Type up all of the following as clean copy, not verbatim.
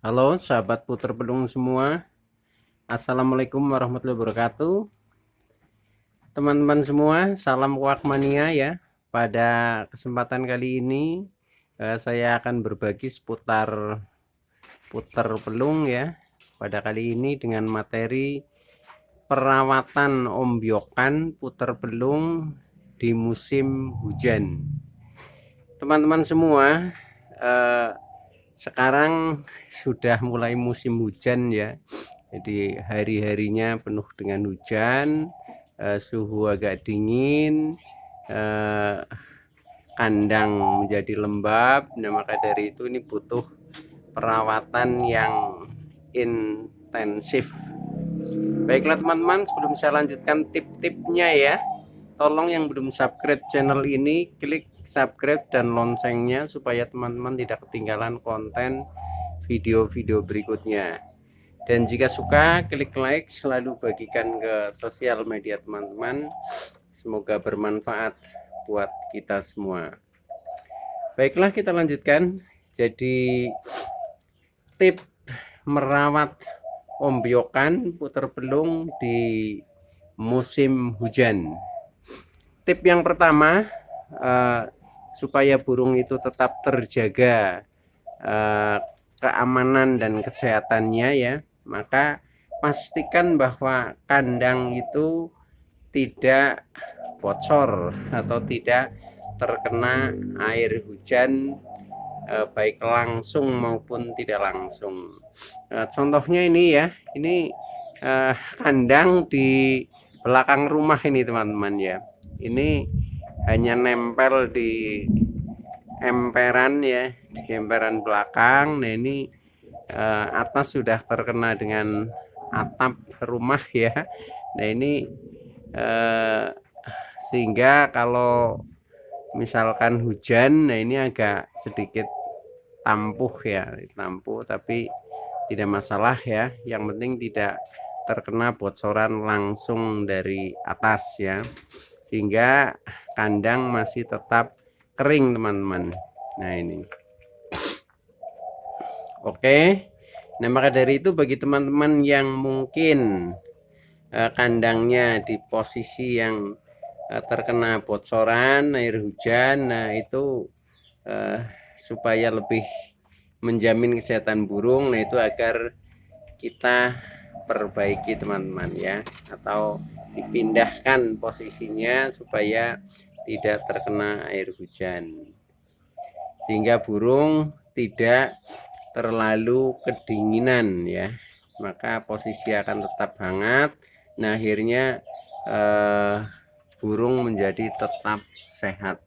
Halo sahabat puter pelung semua, Assalamualaikum warahmatullahi wabarakatuh. Teman-teman semua, salam Wakmania ya. Pada kesempatan kali ini saya akan berbagi seputar puter pelung ya. Pada kali ini dengan materi perawatan ombyokan puter pelung di musim hujan. Teman-teman semua, eh, sekarang sudah mulai musim hujan ya. Jadi hari-harinya penuh dengan hujan, suhu agak dingin, eh, kandang menjadi lembab. Nah, maka dari itu ini butuh perawatan yang intensif. Baiklah teman-teman, sebelum saya lanjutkan tip-tipnya ya, tolong yang belum subscribe channel ini klik subscribe dan loncengnya supaya teman-teman tidak ketinggalan konten video-video berikutnya. Dan jika suka, klik like, selalu bagikan ke sosial media teman-teman. Semoga bermanfaat buat kita semua. Baiklah, kita lanjutkan. Jadi tip merawat ombyokan puter pelung di musim hujan. Tip yang pertama, supaya burung itu tetap terjaga keamanan dan kesehatannya ya, maka pastikan bahwa kandang itu tidak bocor atau tidak terkena air hujan, baik langsung maupun tidak langsung. Contohnya ini ya, ini kandang di belakang rumah ini teman-teman ya. Ini hanya nempel di emperan ya, di emperan belakang. Nah ini atas sudah terkena dengan atap rumah ya. Nah ini eh, sehingga kalau misalkan hujan, nah ini agak sedikit tampuh ya, tampuh tapi tidak masalah ya. Yang penting tidak terkena bocoran langsung dari atas ya, sehingga kandang masih tetap kering teman-teman. Nah ini oke. Nah maka dari itu bagi teman-teman yang mungkin kandangnya di posisi yang terkena bocoran air hujan, nah itu eh, supaya lebih menjamin kesehatan burung, nah itu agar kita perbaiki teman-teman ya, atau dipindahkan posisinya supaya tidak terkena air hujan, sehingga burung tidak terlalu kedinginan ya, maka posisi akan tetap hangat. Nah akhirnya burung menjadi tetap sehat.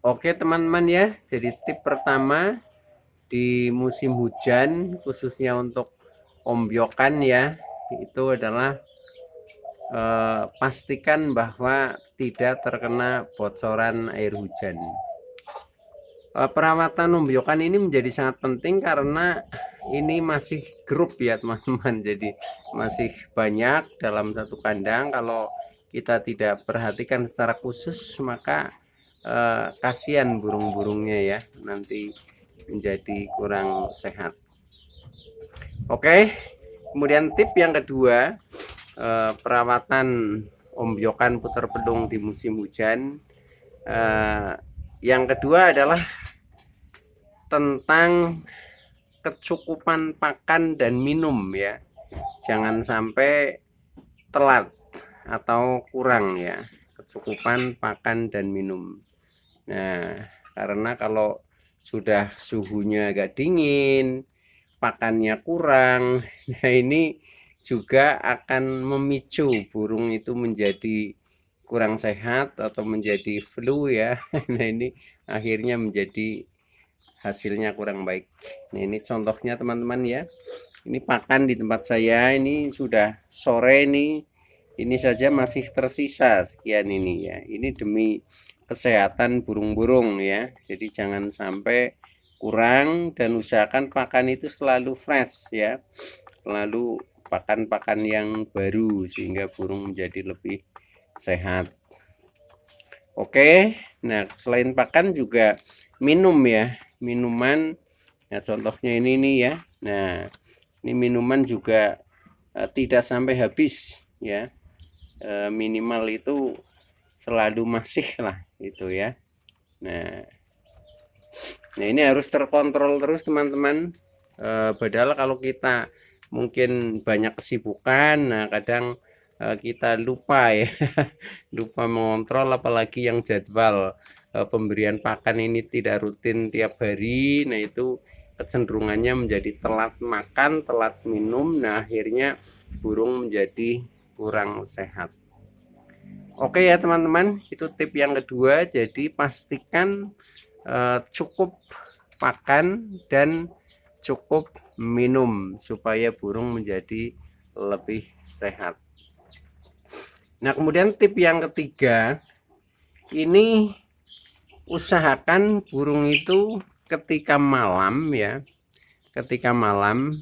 Oke teman-teman ya, jadi tip pertama di musim hujan khususnya untuk ombyokan ya, itu adalah pastikan bahwa tidak terkena bocoran air hujan. Perawatan ombyokan ini menjadi sangat penting karena ini masih grup ya teman-teman. Jadi masih banyak dalam satu kandang. Kalau kita tidak perhatikan secara khusus, maka kasihan burung-burungnya ya, nanti menjadi kurang sehat. Oke, kemudian tip yang kedua, perawatan ombyokan puter pelung di musim hujan. Yang kedua adalah tentang kecukupan pakan dan minum ya. Jangan sampai telat atau kurang ya, kecukupan pakan dan minum. Nah, karena kalau sudah suhunya agak dingin, pakannya kurang, nah ini juga akan memicu burung itu menjadi kurang sehat atau menjadi flu ya. Nah ini akhirnya menjadi hasilnya kurang baik. Nah ini contohnya teman-teman ya, ini pakan di tempat saya ini sudah sore nih, ini saja masih tersisa sekian ini ya. Ini demi kesehatan burung-burung ya, jadi jangan sampai kurang dan usahakan pakan itu selalu fresh ya, selalu pakan-pakan yang baru sehingga burung menjadi lebih sehat. Oke, nah selain pakan juga minum ya, minuman Nah, contohnya ini nih ya. Nah, ini minuman juga tidak sampai habis ya. Minimal itu selalu masih lah itu ya. Nah, ini harus terkontrol terus teman-teman. Padahal kalau kita mungkin banyak kesibukan, nah kadang kita lupa ya, lupa mengontrol, apalagi yang jadwal pemberian pakan ini tidak rutin tiap hari. Nah itu kecenderungannya menjadi telat makan, telat minum. Nah akhirnya burung menjadi kurang sehat. Oke ya teman-teman, itu tip yang kedua. Jadi pastikan cukup pakan dan cukup minum supaya burung menjadi lebih sehat. Nah kemudian tip yang ketiga, ini usahakan burung itu ketika malam ya, ketika malam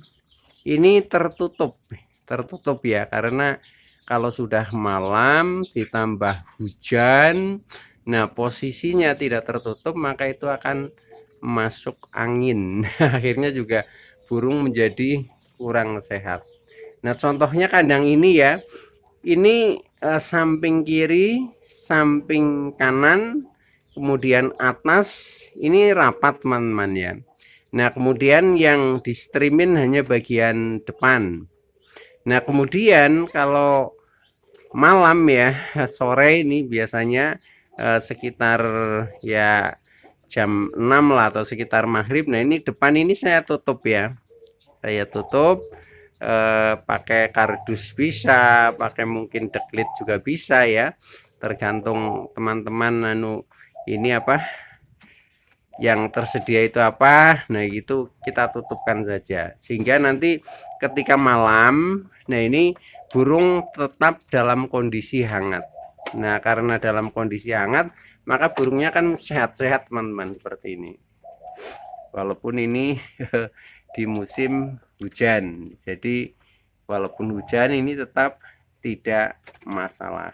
ini tertutup ya, karena kalau sudah malam ditambah hujan, nah posisinya tidak tertutup maka itu akan masuk angin. Akhirnya juga burung menjadi kurang sehat. Nah contohnya kandang ini ya, ini samping kiri, samping kanan, kemudian atas ini rapat teman-teman ya. Nah kemudian yang di streamin hanya bagian depan. Nah kemudian kalau malam ya, sore ini biasanya sekitar ya jam 6 lah atau sekitar maghrib. Nah ini depan ini saya tutup ya, saya tutup pakai kardus bisa, pakai mungkin deklit juga bisa ya, tergantung teman-teman ini apa yang tersedia itu apa. Nah itu kita tutupkan saja sehingga nanti ketika malam, nah ini burung tetap dalam kondisi hangat. Nah karena dalam kondisi hangat maka burungnya kan sehat-sehat teman-teman, seperti ini. Walaupun ini di musim hujan, jadi walaupun hujan ini tetap tidak masalah.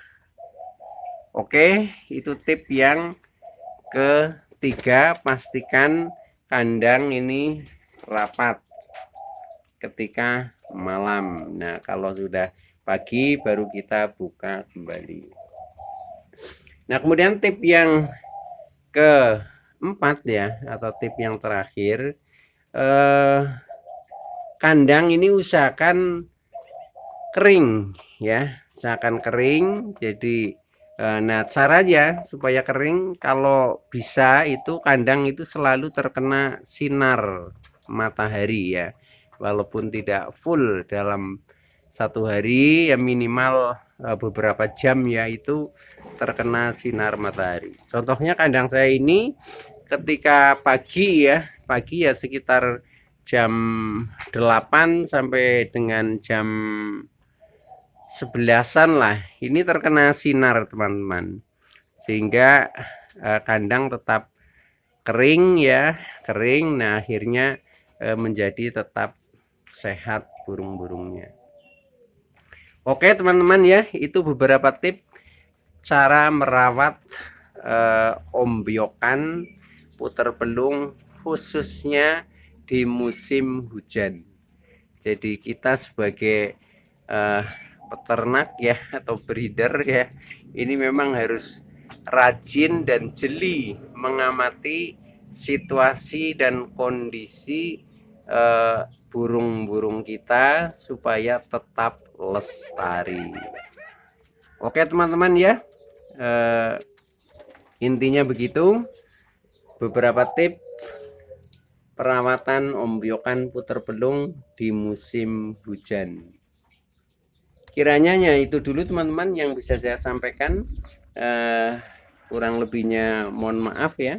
Oke, itu tip yang ketiga, pastikan kandang ini rapat ketika malam. Nah kalau sudah pagi baru kita buka kembali. Nah kemudian tip yang keempat ya, atau tip yang terakhir, kandang ini usahakan kering ya, usahakan kering. Jadi nah caranya supaya kering, kalau bisa itu kandang itu selalu terkena sinar matahari ya, walaupun tidak full dalam satu hari ya, minimal beberapa jam ya itu terkena sinar matahari. Contohnya kandang saya ini ketika pagi ya sekitar jam 8 sampai dengan jam 11-an lah ini terkena sinar teman-teman, sehingga kandang tetap kering ya, kering. Nah akhirnya menjadi tetap sehat burung-burungnya. Oke teman-teman ya, itu beberapa tips cara merawat ombyokan puter pelung khususnya di musim hujan. Jadi kita sebagai peternak ya atau breeder ya, ini memang harus rajin dan jeli mengamati situasi dan kondisi burung-burung kita supaya tetap lestari. Oke teman-teman ya, intinya begitu, beberapa tips perawatan ombyokan puter pelung di musim hujan. Kiranya itu dulu teman-teman yang bisa saya sampaikan, kurang lebihnya mohon maaf ya.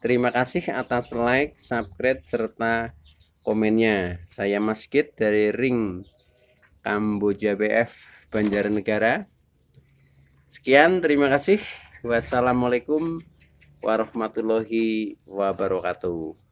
Terima kasih atas like, subscribe, serta komennya. Saya Mas Kit dari Ring Kamboja BF Banjarnegara. Sekian, terima kasih. Wassalamualaikum warahmatullahi wabarakatuh.